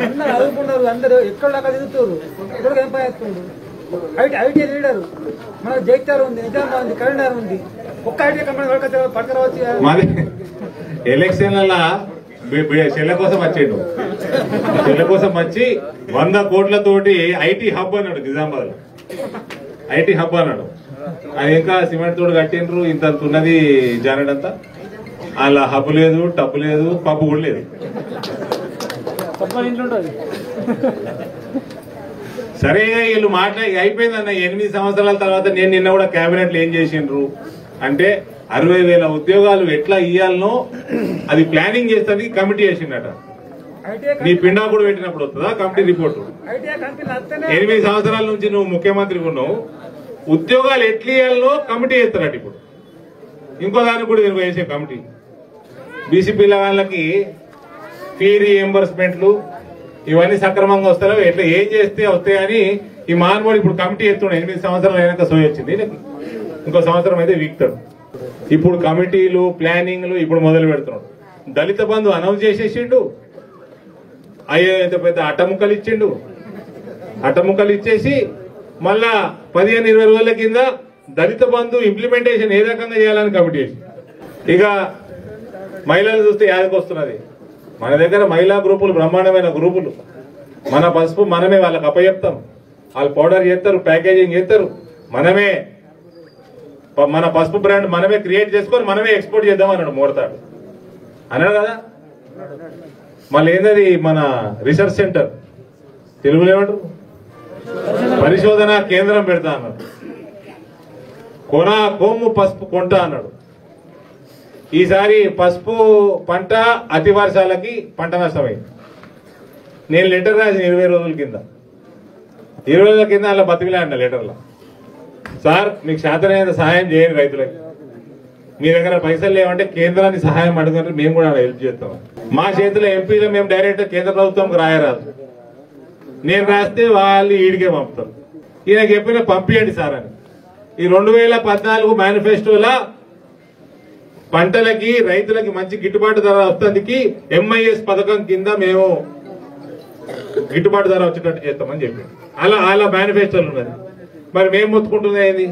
అందరూ చదువుకున్నారు, అందరూ ఎక్కడ దాకా చదువుతారు, ఎక్కడ ఏం పనిచేస్తుండ్రు. ఐటీ లీడరు మన జైత్యాలు ఉంది, నిజామాబాద్ ఉంది, కరీంనగర్ ఉంది. ఒక్క ఐటీ కంపెనీ పట్టుకురావచ్చు. మరి ఎలక్షన్ల చెల్ల కోసం వచ్చేడు, చెల్ల కోసం వచ్చి 100 కోట్లతోటి ఐటీ హబ్ అన్నాడు నిజామాబాద్ లో. ఐటీ హబ్ అన్నాడు. అది ఇంకా సిమెంట్ తోడు కట్టిండ్రు, ఇంత ఉన్నది జానడంతా. అలా హబ్ లేదు, టబ్బు లేదు, పబ్బు కూడా లేదు. సరే వీళ్ళు మాట్లాడి అయిపోయిందన్న. 8 సంవత్సరాల తర్వాత నేను నిన్న కూడా కేబినెట్ లో ఏం చేసిండ్రు అంటే 60,000 ఉద్యోగాలు ఎట్లా ఇయ్యాలనో అది ప్లానింగ్ చేస్తానికి కమిటీ చేసిండట. నీ పిండా కూడా పెట్టినప్పుడు వస్తుందా కమిటీ రిపోర్టు? 8 సంవత్సరాల నుంచి నువ్వు ముఖ్యమంత్రిగా ఉన్నావు, ఉద్యోగాలు ఎట్లా ఇయ్యాలనో కమిటీ చేస్తారట. ఇప్పుడు ఇంకో దానికి కూడా దీనికి వేసే కమిటీ. బీసీపీ వాళ్ళకి ఫీ రీఎంబర్స్మెంట్లు ఇవన్నీ సక్రమంగా వస్తారో ఎట్లా ఏం చేస్తే వస్తాయని ఈ మానవుడు ఇప్పుడు కమిటీ ఎత్తున్నాడు. 8 సంవత్సరాలు అయినాక సోయి వచ్చింది, ఇంకో సంవత్సరం అయితే వీక్తాడు. ఇప్పుడు కమిటీలు ప్లానింగ్లు ఇప్పుడు మొదలు పెడుతున్నాడు. దళిత బంధు అనౌన్స్ చేసేసిండు, అయ్యో పెద్ద అట్టముక్కలు ఇచ్చిండు. అట్టముక్కలు ఇచ్చేసి మళ్ళా 15-20 రోజుల కింద దళిత బంధు ఇంప్లిమెంటేషన్ ఏ రకంగా చేయాలని కమిటీ చేసి. ఇక మహిళలు చూస్తే యాదకి వస్తున్నది. మన దగ్గర మహిళా గ్రూపులు బ్రహ్మాండమైన గ్రూపులు. మన పసుపు మనమే వాళ్ళకి అప్పచెప్తాం, వాళ్ళు పౌడర్ చేస్తారు, ప్యాకేజింగ్ చేస్తారు. మనమే మన పసుపు బ్రాండ్ మనమే క్రియేట్ చేసుకొని మనమే ఎక్స్పోర్ట్ చేద్దాం అన్నాడు మోడతాడు అన్నాడు కదా. మళ్ళీ ఏంటది మన రీసెర్చ్ సెంటర్, తెలుగులో ఏమంటారు, పరిశోధన కేంద్రం పెడతా అన్నాడు. కోము పసుపు కొంట అన్నాడు. ఈసారి పసుపు పంట అతి వర్షాలకి పంట నష్టమైంది. నేను లెటర్ రాసిన 20 రోజుల కింద, 20 రోజుల కింద అలా బతికిలే అంట లెటర్లో. సార్ మీకు శాతనైన సహాయం చేయండి రైతులకి, మీ దగ్గర పైసలు లేవంటే కేంద్రాన్ని సహాయం అడుగుతుంటే మేము కూడా హెల్ప్ చేస్తాం. మా చేతిలో ఎంపీలో మేము డైరెక్ట్ కేంద్ర ప్రభుత్వంకి రాయరాదు, నేను రాస్తే వాళ్ళు ఈడికే పంపుతారు. ఈయన చెప్పిన పంపించండి సార్ అని. ఈ 2014 మేనిఫెస్టోలా పంటలకి రైతులకి మంచి గిట్టుబాటు ధర వస్తుంది, ఎంఐఎస్ పథకం కింద మేము గిట్టుబాటు ధర వచ్చేటట్టు చేస్తామని చెప్పి అలా మేనిఫెస్టోలు ఉన్నది. మరి మేము మొత్తుకుంటున్నది ఏంది?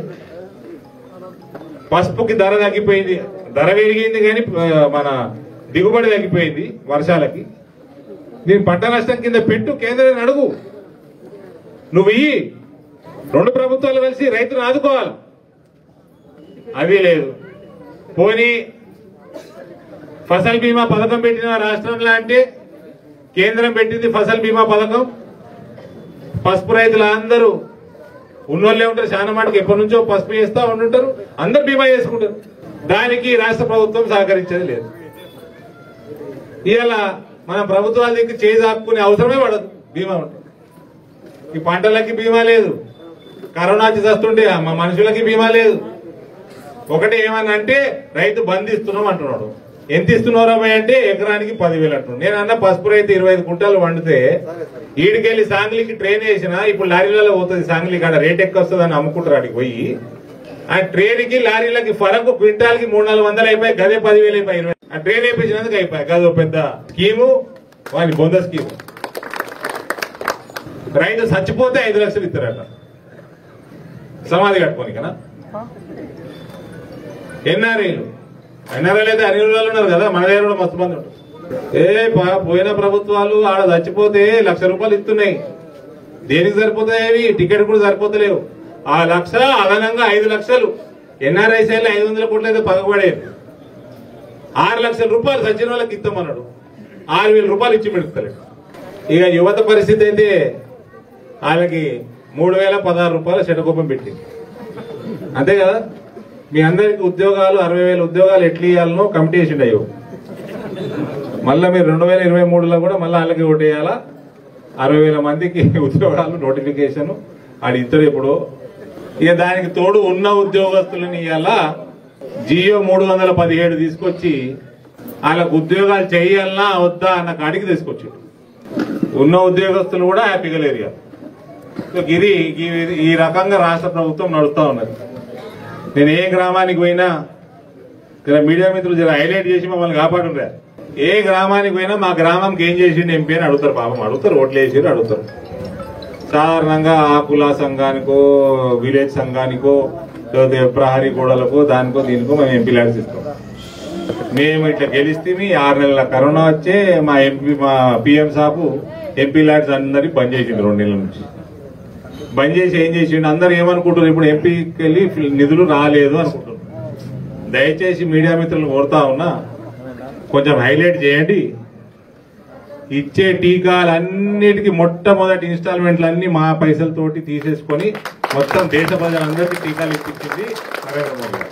పసుపుకి ధర తగ్గిపోయింది, ధర పెరిగింది కానీ మన దిగుబడి తగ్గిపోయింది వర్షాలకి. దీని పంట నష్టం కింద పెట్టు, కేంద్రాన్ని అడుగు. నువ్వు ఈ 2 ప్రభుత్వాలు కలిసి రైతును ఆదుకోవాలి, అది లేదు. పోనీ ఫసల్ బీమా పథకం పెట్టిన రాష్ట్రంలో అంటే కేంద్రం పెట్టింది ఫసల్ బీమా పథకం. పసుపు రైతులు అందరూ ఉన్నోళ్ళే ఉంటారు, చాలా మటుకు ఎప్పటి నుంచో పసుపు చేస్తా ఉంటుంటారు, అందరు బీమా చేసుకుంటారు. దానికి రాష్ట్ర ప్రభుత్వం సహకరించేది లేదు. ఇలా మన ప్రభుత్వాల దగ్గర చేయి ఆపుకునే అవసరమే పడదు బీమా ఉంటే. ఈ పంటలకి బీమా లేదు, కరోనా చేస్తుంటే మా మనుషులకి బీమా లేదు. ఒకటి ఏమనంటే రైతు బంద్ ఇస్తున్నాం అంటున్నాడు. ఎంత ఇస్తున్నారా అంటే ఎకరానికి 10,000 అంటున్నాడు. నేను అన్న పసుపు రైతు 25 కుంటాలు వండితే ఈడికెళ్ళి సాంగ్లీకి ట్రైన్ వేసినా ఇప్పుడు లారీలలో పోతుంది. సాంగ్లీ కాడ రేట్ ఎక్కువ వస్తుందని అమ్ముకుంటారు. అడిగి పోయి ఆ ట్రైన్ కి లారీలకి ఫరకు క్వింటాల్కి 300-400 అయిపోయి, గదే 10,000 అయిపోయి. ఆ ట్రైన్ వేయించినందుకు అయిపోయాయి. గదో పెద్ద స్కీము, వాని బొంద స్కీము. రైతు చచ్చిపోతే 5 లక్షలు ఇస్తారట సమాధి కట్టుకోని కదా. ఎన్ఆర్ఐలు అయితే అన్ని రోజులు ఉన్నారు కదా, మన దగ్గర కూడా మస్తు మంది ఉంటారు. పోయిన ప్రభుత్వాలు ఆడ చచ్చిపోతే ₹1,00,000 ఇస్తున్నాయి. దేనికి సరిపోతాయి? టికెట్ కూడా సరిపోతలేవు. ఆ 1,00,000 అదనంగా 5 లక్షలు ఎన్ఆర్ఐ సైడ్లో 500 కోట్లు అయితే పగబడేది. ₹6,00,000 సచిన వాళ్ళకి ఇస్తామన్నాడు, ₹6,000 ఇచ్చి పెడుతలేడు. ఇక యువత పరిస్థితి అయితే వాళ్ళకి ₹3,016 శటకోపం పెట్టింది. అంతే కదా. మీ అందరికి ఉద్యోగాలు 60,000 ఉద్యోగాలు ఎట్లా ఇవ్వాలనో కమిటీ చేసిండు. అయ్యో మళ్ళీ మీరు 2023లో కూడా మళ్ళీ వాళ్ళకి ఓటేయాలా. 60,000 మందికి ఉద్యోగాలు నోటిఫికేషన్ ఆడు ఇద్దరు ఇప్పుడు. ఇక దానికి తోడు ఉన్న ఉద్యోగస్తులను ఇవ్వాలా జియో 317 తీసుకొచ్చి వాళ్ళకు ఉద్యోగాలు చేయాలన్నా వద్దా అన్న కాడికి తీసుకొచ్చి ఉన్న ఉద్యోగస్తులు కూడా హ్యాపీగా లేరు. ఇది ఈ రకంగా రాష్ట్ర ప్రభుత్వం నడుస్తూ ఉన్నది. నేను ఏ గ్రామానికి పోయినా మీడియా మిత్రులు హైలైట్ చేసి మమ్మల్ని కాపాడుండ్రా. ఏ గ్రామానికి పోయినా మా గ్రామంకి ఏం చేసిండు ఎంపీ అని అడుగుతారు. పాపం అడుగుతారు, ఓట్లు వేసిరు అడుగుతారు. సాధారణంగా ఆకుల సంఘానికో విలేజ్ సంఘానికో లేకపోతే ప్రహరీ గోడలకో దానికో దీనికో మేము ఎంపీ ల్యాడ్స్ ఇస్తాం. మేము ఇట్లా గెలిస్తే 6 నెలల కరోనా వచ్చే మా పిఎం సాబు ఎంపీ ల్యాడ్స్ అందరికి బంద్ చేసిండు 2 నెలల నుంచి. బంద్ చేసి ఏం చేసిండు, అందరు ఏమనుకుంటారు, ఇప్పుడు ఎంపీకి వెళ్ళి నిధులు రాలేదు అనుకుంటున్నారు. దయచేసి మీడియా మిత్రులు కోరుతా ఉన్నా, కొంచెం హైలైట్ చేయండి. ఇచ్చే టీకాలన్నిటికీ మొట్టమొదటి ఇన్స్టాల్మెంట్లన్నీ మా పైసలతోటి తీసేసుకొని మొత్తం దేశ ప్రజలందరికీ టీకాలు ఇప్పించింది నరేంద్ర మోదీ గారు.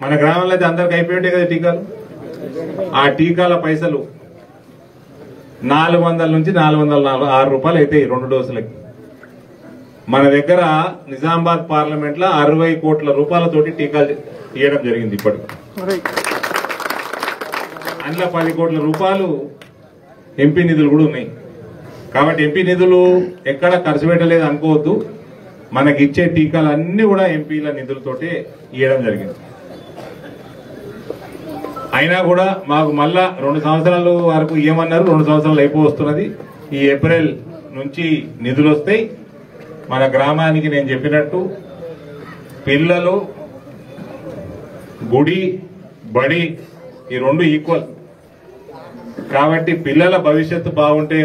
మన గ్రామంలో అయితే అందరికి అయిపోయింటాయి కదా టీకాలు. ఆ టీకాల పైసలు 400 నుంచి 406 రూపాయలు అవుతాయి 2 డోసులకి. మన దగ్గర నిజామాబాద్ పార్లమెంట్ లో 60 కోట్ల రూపాయలతోటి టీకాలు ఇవ్వడం జరిగింది. ఇప్పటికి అందులో 10 కోట్ల రూపాయలు ఎంపీ నిధులు కూడా ఉన్నాయి. కాబట్టి ఎంపీ నిధులు ఎక్కడ ఖర్చు పెట్టలేదు అనుకోవద్దు. మనకి ఇచ్చే టీకాలన్నీ కూడా ఎంపీల నిధులతోటే ఇవ్వడం జరిగింది. అయినా కూడా మాకు మళ్ళా 2 సంవత్సరాల వరకు ఇవ్వమన్నారు. 2 సంవత్సరాలు అయిపోతున్నది. ఈ ఏప్రిల్ నుంచి నిధులు వస్తాయి. మన గ్రామానికి నేను చెప్పినట్టు పిల్లలు గుడి బడి ఈ 2 ఈక్వల్. కాబట్టి పిల్లల భవిష్యత్తు బాగుంటే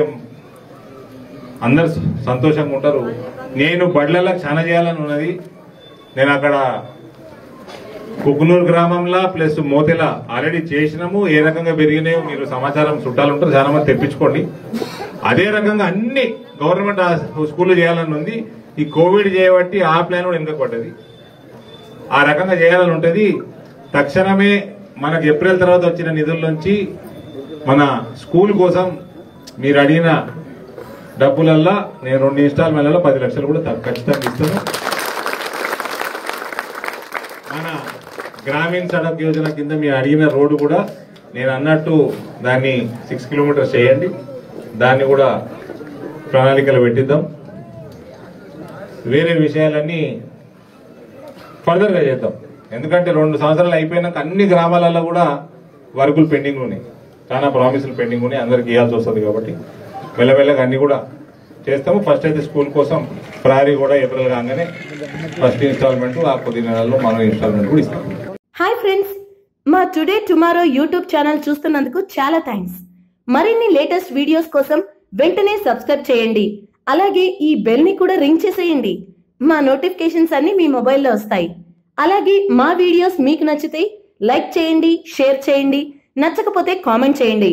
అందరు సంతోషంగా ఉంటారు. నేను బడులలో చాలా చేయాలని ఉన్నది. నేను అక్కడ కుకునూరు గ్రామంలో ప్లస్ మోతెల ఆల్రెడీ చేసినాము. ఏ రకంగా పెరిగినాయో మీరు సమాచారం చుట్టాలు ఉంటారు, చాలా మంది తెప్పించుకోండి. అదే రకంగా అన్ని గవర్నమెంట్ స్కూళ్ళు చేయాలని ఉంది. ఈ కోవిడ్ చేయబట్టి ఆ ప్లాన్ కూడా వెనుక పడ్డది. ఆ రకంగా చేయాలని ఉంటుంది. తక్షణమే మనకు ఏప్రిల్ తర్వాత వచ్చిన నిధుల నుంచి మన స్కూల్ కోసం మీరు అడిగిన డబ్బులల్లా నేను 2 ఇన్స్టాల్మెంట్లలో 10 లక్షలు కూడా ఖచ్చితంగా ఇస్తాను. మన గ్రామీణ సడక్ యోజన కింద మీరు అడిగిన రోడ్డు కూడా నేను అన్నట్టు దాన్ని 6 కిలోమీటర్స్ చేయండి. దాన్ని కూడా ప్రణాళికలు పెట్టిద్దాం. వేరే విషయాలన్నీ ఫర్దర్గా చేద్దాం. ఎందుకంటే 2 సంవత్సరాలు అయిపోయినాక అన్ని గ్రామాలలో కూడా వర్కులు పెండింగ్ ఉన్నాయి, చాలా ప్రామిసులు పెండింగ్ ఉన్నాయి. అందరికి ఇవ్వాల్సి వస్తుంది. కాబట్టి మెల్లమెల్లగా అన్ని కూడా చేస్తాము. ఫస్ట్ అయితే స్కూల్ కోసం ప్రహరీ కూడా ఏప్రిల్ కాగానే ఫస్ట్ ఇన్స్టాల్మెంట్, ఆ కొద్ది నెలల్లో మనం ఇన్స్టాల్మెంట్ కూడా ఇస్తాం. హాయ్ ఫ్రెండ్స్, మా టుడే టుమారో యూట్యూబ్ ఛానల్ చూస్తున్నందుకు చాలా థ్యాంక్స్. మరిన్ని లేటెస్ట్ వీడియోస్ కోసం వెంటనే సబ్స్క్రైబ్ చేయండి. అలాగే ఈ బెల్ ని కూడా రింగ్ చేసేయండి. మా నోటిఫికేషన్స్ అన్ని మీ మొబైల్లో వస్తాయి. అలాగే మా వీడియోస్ మీకు నచ్చితే లైక్ చేయండి, షేర్ చేయండి, నచ్చకపోతే కామెంట్ చేయండి.